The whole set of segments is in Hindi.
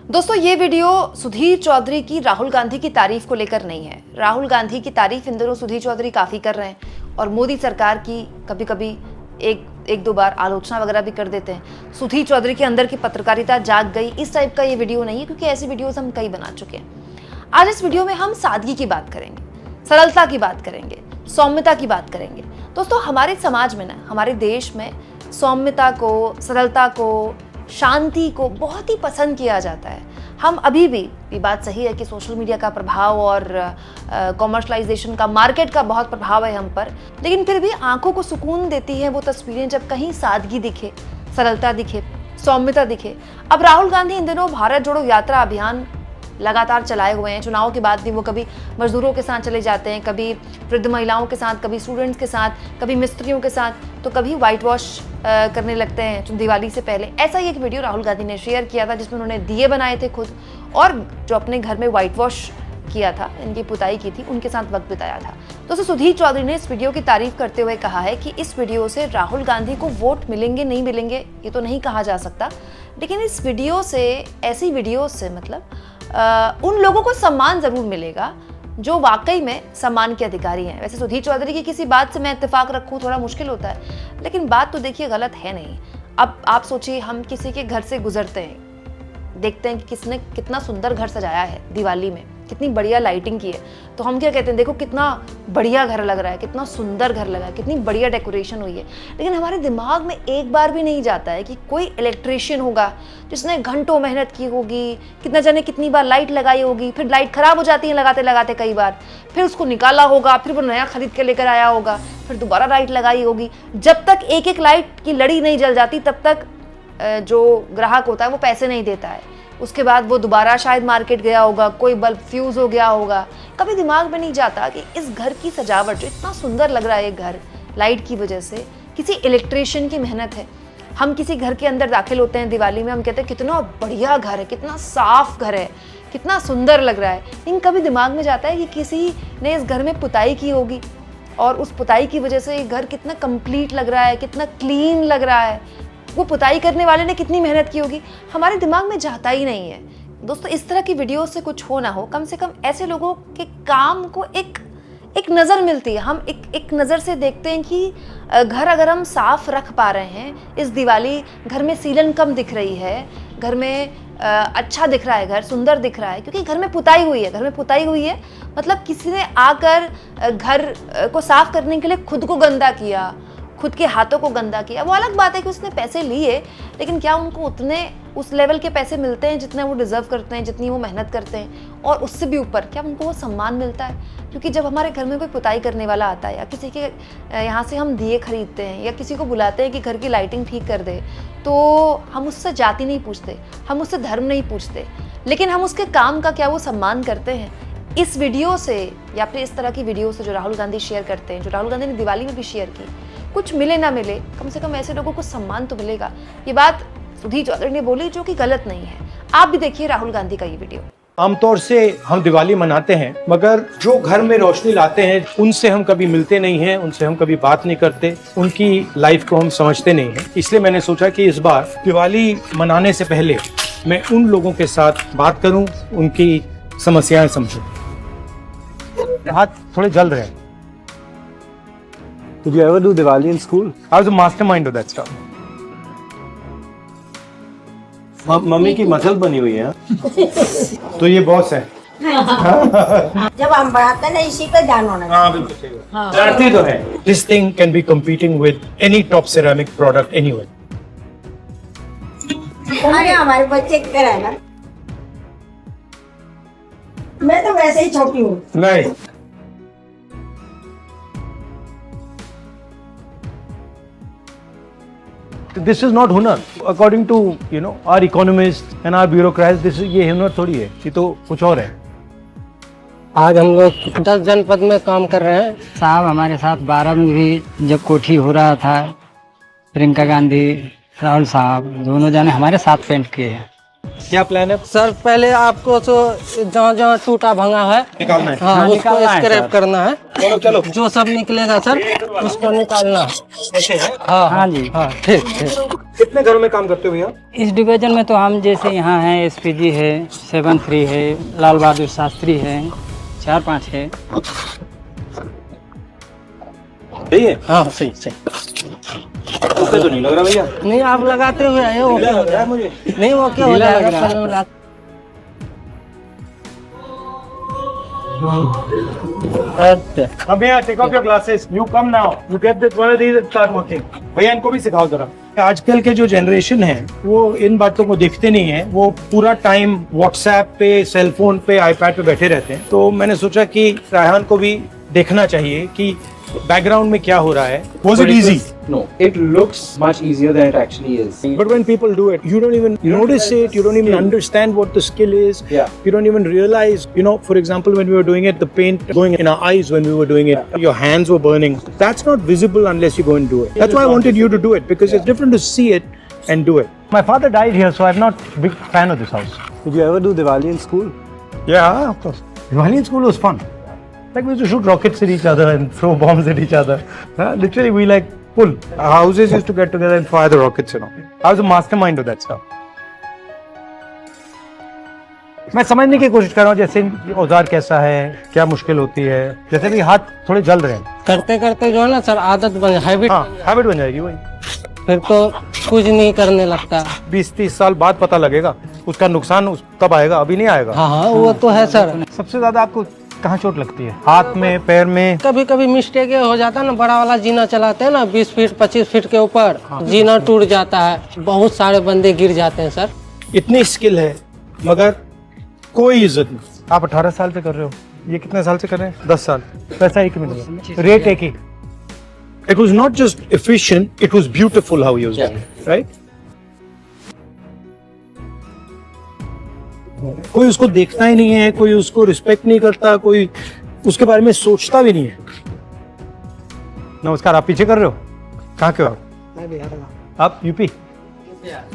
दोस्तों ये वीडियो सुधीर चौधरी की राहुल गांधी की तारीफ को लेकर नहीं है। राहुल गांधी की तारीफ इन दिनों सुधीर चौधरी काफ़ी कर रहे हैं और मोदी सरकार की कभी कभी एक दो बार आलोचना वगैरह भी कर देते हैं। सुधीर चौधरी के अंदर की पत्रकारिता जाग गई, इस टाइप का ये वीडियो नहीं है, क्योंकि ऐसी वीडियोस हम कई बना चुके हैं। आज इस वीडियो में हम सादगी की बात करेंगे, सरलता की बात करेंगे, सौम्यता की बात करेंगे। दोस्तों हमारे समाज में ना, हमारे देश में सौम्यता को, सरलता को, शांति को बहुत ही पसंद किया जाता है। हम अभी भी, ये बात सही है कि सोशल मीडिया का प्रभाव और कॉमर्शलाइजेशन का, मार्केट का बहुत प्रभाव है हम पर, लेकिन फिर भी आंखों को सुकून देती है वो तस्वीरें जब कहीं सादगी दिखे, सरलता दिखे, सौम्यता दिखे। अब राहुल गांधी इन दिनों भारत जोड़ो यात्रा अभियान लगातार चलाए हुए हैं। चुनाव के बाद भी वो कभी मजदूरों के साथ चले जाते हैं, कभी वृद्ध महिलाओं के साथ, कभी स्टूडेंट्स के साथ, कभी मिस्त्रियों के साथ, तो कभी वाइट वॉश करने लगते हैं दिवाली से पहले। ऐसा ही एक वीडियो राहुल गांधी ने शेयर किया था जिसमें उन्होंने दिए बनाए थे खुद, और जो अपने घर में वाइट वॉश किया था, इनकी पुताई की थी, उनके साथ वक्त बिताया था। दोस्तों सुधीर चौधरी ने इस वीडियो की तारीफ करते हुए कहा है कि इस वीडियो से राहुल गांधी को वोट मिलेंगे नहीं मिलेंगे ये तो नहीं कहा जा सकता, लेकिन इस वीडियो से, ऐसी वीडियो से मतलब उन लोगों को सम्मान जरूर मिलेगा जो वाकई में सम्मान के अधिकारी हैं। वैसे सुधीर चौधरी की किसी बात से मैं इत्तेफाक रखूं थोड़ा मुश्किल होता है, लेकिन बात तो देखिए गलत है नहीं। अब आप सोचिए, हम किसी के घर से गुजरते हैं, देखते हैं कि किसने कितना सुंदर घर सजाया है, दिवाली में कितनी बढ़िया लाइटिंग की है, तो हम क्या कहते हैं, देखो कितना बढ़िया घर लग रहा है, कितना सुंदर घर लगा है, कितनी बढ़िया डेकोरेशन हुई है। लेकिन हमारे दिमाग में एक बार भी नहीं जाता है कि कोई इलेक्ट्रिशियन होगा जिसने घंटों मेहनत की होगी, कितना जाने कितनी बार लाइट लगाई होगी, फिर लाइट खराब हो जाती है लगाते लगाते कई बार, फिर उसको निकाला होगा, फिर वो नया खरीद के लेकर आया होगा, फिर दोबारा लाइट लगाई होगी। जब तक एक एक लाइट की लड़ी नहीं जल जाती तब तक जो ग्राहक होता है वो पैसे नहीं देता है। उसके बाद वो दोबारा शायद मार्केट गया होगा, कोई बल्ब फ्यूज हो गया होगा। कभी दिमाग में नहीं जाता कि इस घर की सजावट, जो इतना सुंदर लग रहा है ये घर लाइट की वजह से, किसी इलेक्ट्रिशियन की मेहनत है। हम किसी घर के अंदर दाखिल होते हैं दिवाली में, हम कहते हैं कितना बढ़िया घर है, कितना साफ घर है, कितना सुंदर लग रहा है। लेकिन कभी दिमाग में जाता है कि किसी ने इस घर में पुताई की होगी और उस पुताई की वजह से ये घर कितना कंप्लीट लग रहा है, कितना क्लीन लग रहा है, वो पुताई करने वाले ने कितनी मेहनत की होगी, हमारे दिमाग में जाता ही नहीं है। दोस्तों इस तरह की वीडियो से कुछ हो ना हो, कम से कम ऐसे लोगों के काम को एक नज़र मिलती है। हम एक नज़र से देखते हैं कि घर अगर हम साफ रख पा रहे हैं इस दिवाली, घर में सीलन कम दिख रही है, घर में अच्छा दिख रहा है, घर सुंदर दिख रहा है, क्योंकि घर में पुताई हुई है। घर में पुताई हुई है मतलब किसी ने आकर घर को साफ करने के लिए खुद को गंदा किया, खुद के हाथों को गंदा किया। वो अलग बात है कि उसने पैसे लिए, लेकिन क्या उनको उतने उस लेवल के पैसे मिलते हैं जितने वो डिज़र्व करते हैं, जितनी वो मेहनत करते हैं, और उससे भी ऊपर क्या उनको वो सम्मान मिलता है? क्योंकि जब हमारे घर में कोई पुताई करने वाला आता है, या किसी के यहाँ से हम दिए खरीदते हैं, या किसी को बुलाते हैं कि घर की लाइटिंग ठीक कर दे, तो हम उससे जाति नहीं पूछते, हम उससे धर्म नहीं पूछते, लेकिन हम उसके काम का क्या वो सम्मान करते हैं। इस वीडियो से, या फिर इस तरह की वीडियो से जो राहुल गांधी शेयर करते हैं, जो राहुल गांधी ने दिवाली में भी शेयर की, कुछ मिले ना मिले, कम से कम ऐसे लोगों को सम्मान तो मिलेगा। ये बात सुधीर चौधरी ने बोली, जो कि गलत नहीं है। आप भी देखिए राहुल गांधी का ये वीडियो। आमतौर से हम दिवाली मनाते हैं, मगर जो घर में रोशनी लाते हैं उनसे हम कभी मिलते नहीं हैं, उनसे हम कभी बात नहीं करते, उनकी लाइफ को हम समझते नहीं हैं। इसलिए मैंने सोचा कि इस बार दिवाली मनाने से पहले मैं उन लोगों के साथ बात करूं, उनकी समस्याएं समझूं। हाथ थोड़े जल रहे हैं। Did you ever do Diwali in school? I was a mastermind of that stuff. Mummy की मसल बनी हुई है। तो ये बॉस है। जब हम बढ़ाते हैं ना, इसी पे ध्यान होना चाहिए। हाँ बिल्कुल सही बात। जानते तो है। This thing can be competing with any top ceramic product anywhere. अरे हमारे बच्चे की तरह है ना, मैं तो वैसे ही छोटी हूँ। नहीं। This is not हुनर. According to our economists and our bureaucrats, this is ये हुनर थोड़ी है, ये तो कुछ और है। आज हम लोग 10 जनपद में काम कर रहे हैं। साहब हमारे साथ 12 में भी जब कोठी हो रहा था, प्रियंका गांधी, राहुल साहब दोनों जाने हमारे साथ पेंट किए हैं। क्या प्लान है सर? पहले आपको तो जहाँ जहाँ टूटा भंगा है निकालना है। हाँ, उसको स्क्रैप करना है। चलो चलो, जो सब निकलेगा सर उसको निकालना है। ऐसे है। हाँ जी, हाँ ठीक ठीक। कितने घरों में काम करते हो भैया? इस डिवीजन में तो हम जैसे यहाँ हैं, एसपीजी है, 7-3 है, लाल बहादुर शास्त्री है, 4-5 है। सही है? हाँ सही सही। उससे तो नहीं लग रहा भैया। नहीं आप लगाते हुए आए हो, ढीला लग रहा है मुझे। नहीं वो क्या हो जाएगा। Come here, take off your glasses. You come now. You get this one of these and start working. भैया इनको भी सिखाओ जरा। आजकल के जो जनरेशन है वो इन बातों को देखते नहीं है, वो पूरा टाइम व्हाट्सएप पे, सेलफोन पे, आईपैड पे बैठे रहते हैं। तो मैंने सोचा कि रायहान को भी देखना चाहिए कि बैकग्राउंड में क्या हो रहा है। Was it easy? No, it looks much easier than it actually is. But when people do it, you don't even notice it, you don't even understand what the skill is. Yeah. You don't even realize, for example, when we were doing it, the paint going in our eyes when we were doing it, your hands were burning. That's not visible unless you go and do it. That's why I wanted you to do it, because it's different to see it and do it. My father died here, so I'm not a big fan of this house. Did you ever do Diwali in school? Yeah, of course. Diwali in school was fun. Like we used to shoot rockets at each other and throw bombs at each other. Literally, we like pull. Our houses used to get together and fire the rockets, I was a mastermind of that stuff. मैं समझने की कोशिश कर रहा हूँ जैसे औजार कैसा है, क्या मुश्किल होती है। जैसे भी हाथ थोड़े जल रहे हैं, करते करते जो है ना सर आदत बन हैबिट, हैबिट बन जाएगी वही। फिर तो कुछ नहीं करने लगता। 20-30 साल बाद पता लगेगा उसका नुकसान, तब आएगा, अभी नहीं आएगा। हाँ वो तो है सर। सबसे ज्यादा आपको कहाँ चोट लगती है? हाथ में, पैर में? कभी कभी मिस्टेक ये हो जाता है ना, बड़ा वाला जीना चलाते हैं ना 20 फीट 25 फीट के ऊपर, जीना टूट जाता है, बहुत सारे बंदे गिर जाते हैं सर। इतनी स्किल है मगर कोई इज्जत नहीं। आप 18 साल से कर रहे हो, ये कितने साल से कर रहे हैं? 10 साल। पैसा एक मिलेगा, रेट एक ही। It was not just efficient, it was beautiful how he was doing it, right? कोई उसको देखता ही नहीं है, कोई उसको रिस्पेक्ट नहीं करता, कोई उसके बारे में सोचता भी नहीं है। नमस्कार, आप पीछे कर रहे हो? कहाँ के हो आप? मैं बिहार का। आप यूपी?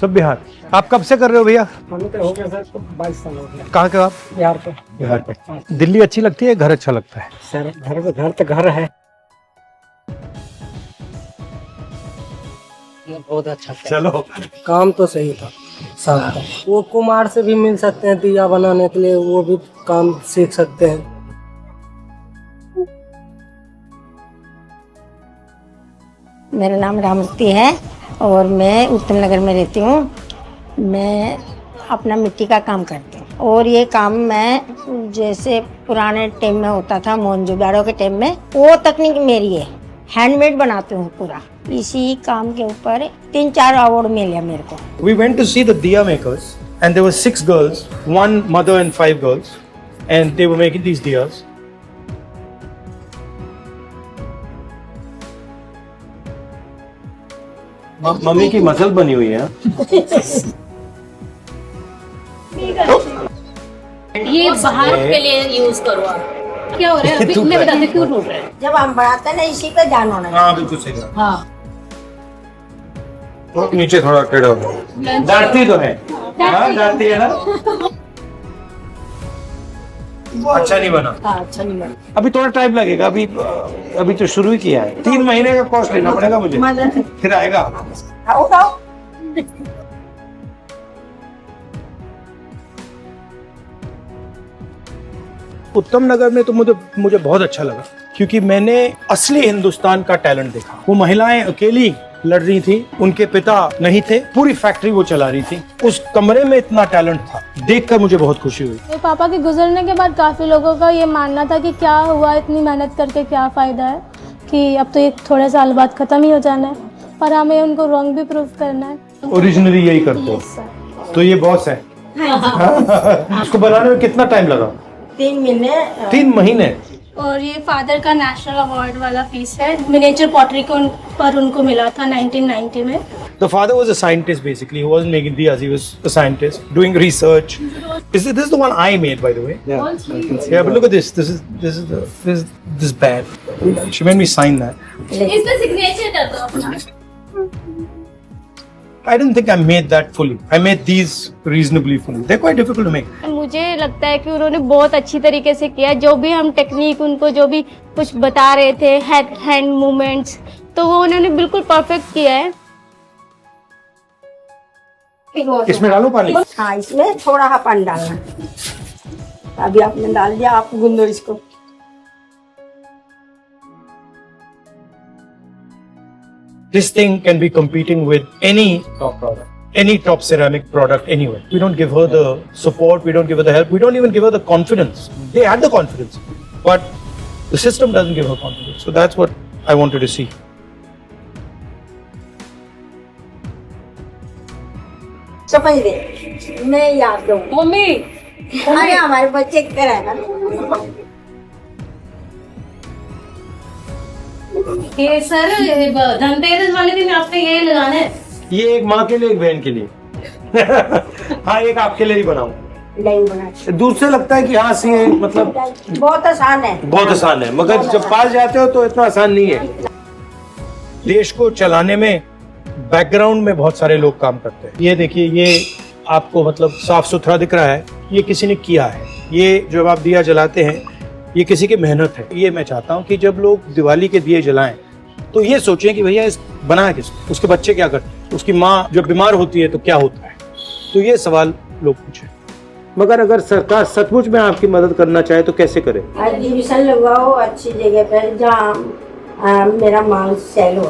सब बिहार। आप कब से कर रहे हो भैया? हमें तो हो गया सर 22 साल हो गया। कहाँ के हो आप? बिहार पे। बिहार पे। दिल्ली अच्छी लगती है, घर अच्छा लगता है? सर घर तो घर है, बहुत अच्छा था। चलो, काम तो सही था साहब। वो कुमार से भी मिल सकते हैं दिया बनाने के लिए, वो भी काम सीख सकते हैं। मेरा नाम रामती है और मैं उत्तम नगर में रहती हूँ। मैं अपना मिट्टी का काम करती हूँ और ये काम मैं जैसे पुराने टाइम में होता था, मोहनजोदाड़ो के टाइम में, वो तकनीक मेरी है। हैंडमेड बनाती हूँ पूरा। इसी काम के ऊपर 3-4 अवार्ड मिले मेरे को। we went to see the diya makers and there were 6 girls, 1 mother and 5 girls, and they were making these diyas. Mummy की मसल बनी हुई है। ये बाहर के लिए यूज करो आप। क्या हो रहा है अभी? मैं बताती हूँ क्यों टूट रहा है। जब हम बढ़ाते हैं ना इसी पे ध्यान होना चाहिए। हाँ बिल्कुल सही। हाँ तो नीचे थोड़ा टेढ़ा हो गया। डांटती तो है, हाँ डांटती है ना। अच्छा नहीं बना। हाँ अच्छा नहीं लगा। अभी थोड़ा टाइम लगेगा, अभी तो शुरू ही किया है। 3 महीने का कोर्स लेना पड़ेगा मुझे, फिर आएगा। उठाओ। उत्तम नगर में तो मुझे बहुत अच्छा लगा क्योंकि मैंने असली हिंदुस्तान का टैलेंट देखा। वो महिलाएं अकेली लड़ रही थी, उनके पिता नहीं थे, पूरी फैक्ट्री वो चला रही थी। उस कमरे में इतना टैलेंट था, देखकर मुझे बहुत खुशी हुई। मेरे पापा के गुजरने के बाद काफ़ी लोगों का ये मानना था कि क्या हुआ, इतनी मेहनत करके क्या फ़ायदा है, कि अब तो ये थोड़े साल बाद ख़त्म ही हो जाना है, पर हमें उनको रॉन्ग भी प्रूव करना है। ओरिजिनली यही करते हो। तो ये बॉस है। इसको बनाने में कितना टाइम लगा? 3 महीने। 3 महीने। और ये फादर का नेशनल अवार्ड वाला पीस है, मिनिएचर पॉटरी को पर उनको मिला था 1990 में। The father was a scientist basically. He wasn't making diyas. He was a scientist doing research. This is the one I made, by the way. Yeah, I can see. Yeah, but look at this. This is bad. She made me sign that. इसका सिग्नेचर कर दो अपना। I didn't think I made that fully. I made these reasonably fully. They're quite difficult to make. मुझे लगता है कि उन्होंने बहुत अच्छी तरीके से किया। जो भी हम टेक्निक उनको जो भी कुछ बता रहे थे, हैंड मूवमेंट्स, तो वो उन्होंने बिल्कुल परफेक्ट किया है। इसमें डालो पानी। हाँ, इसमें थोड़ा सा पानी डालना। अभी आपने डाल दिया, आप गूंदो इसको। This thing can be competing with any top product, any top ceramic product anywhere. We don't give her the support, we don't give her the help, we don't even give her the confidence. They had the confidence, but the system doesn't give her confidence. So that's what I wanted to see. समझ गए, मैं याद दूँ। मम्मी अरे हमारे बच्चे कराएगा। ये सर धनतेरस वाले दिन आपने ये लगाना है। ये एक माँ के लिए, एक बहन के लिए। हाँ, एक आपके लिए ही बनाऊं। नहीं बना, दूर से लगता है कि हाँ सी मतलब बहुत आसान है। बहुत आसान है, मगर जब पास जाते हो तो इतना आसान नहीं है। देश को चलाने में बैकग्राउंड में बहुत सारे लोग काम करते हैं। ये देखिए, ये आपको मतलब साफ सुथरा दिख रहा है, ये किसी ने किया है। ये जब आप दिया जलाते हैं, ये किसी की मेहनत है। ये मैं चाहता हूँ कि जब लोग दिवाली के दिए जलाएं तो ये सोचें कि भैया इस बनाया किसने, उसके बच्चे क्या करते हैं, उसकी माँ जब बीमार होती है तो क्या होता है। तो ये सवाल लोग पूछें। मगर अगर सरकार सचमुच में आपकी मदद करना चाहे तो कैसे करे? एग्जीबिशन लगवाओ अच्छी जगह पे जहाँ मेरा माल सेल हो।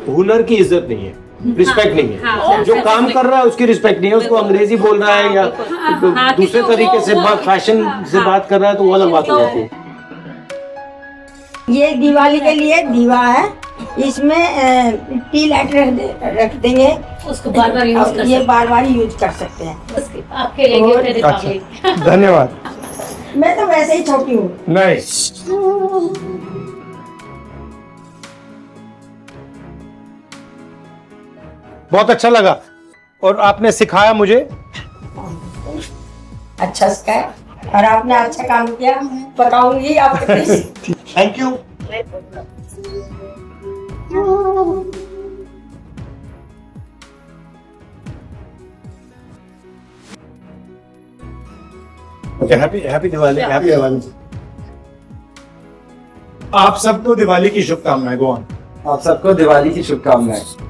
हुनर की इज्जत नहीं है, रिस्पेक्ट नहीं है। जो काम कर रहा है उसकी रिस्पेक्ट नहीं है। उसको अंग्रेजी बोल रहा है या दूसरे तरीके से फैशन से बात कर रहा है तो वो अलग बात हो जाती है। ये दिवाली के लिए दीवा है, इसमें टी लाइट रख देंगे, उसको बार बार यूज कर ये बार बार यूज कर सकते हैं। आपके लिए गिफ्ट है दीपावली। धन्यवाद। मैं तो वैसे ही छोटी हूँ। नहीं, बहुत अच्छा लगा और आपने सिखाया मुझे। अच्छा है और आपने अच्छा काम किया, बताऊंगी आपको। Thank you. Happy Diwali. Happy Diwali. आप सबको दिवाली की शुभकामनाएं। Go on. आप सबको दिवाली की शुभकामनाएं।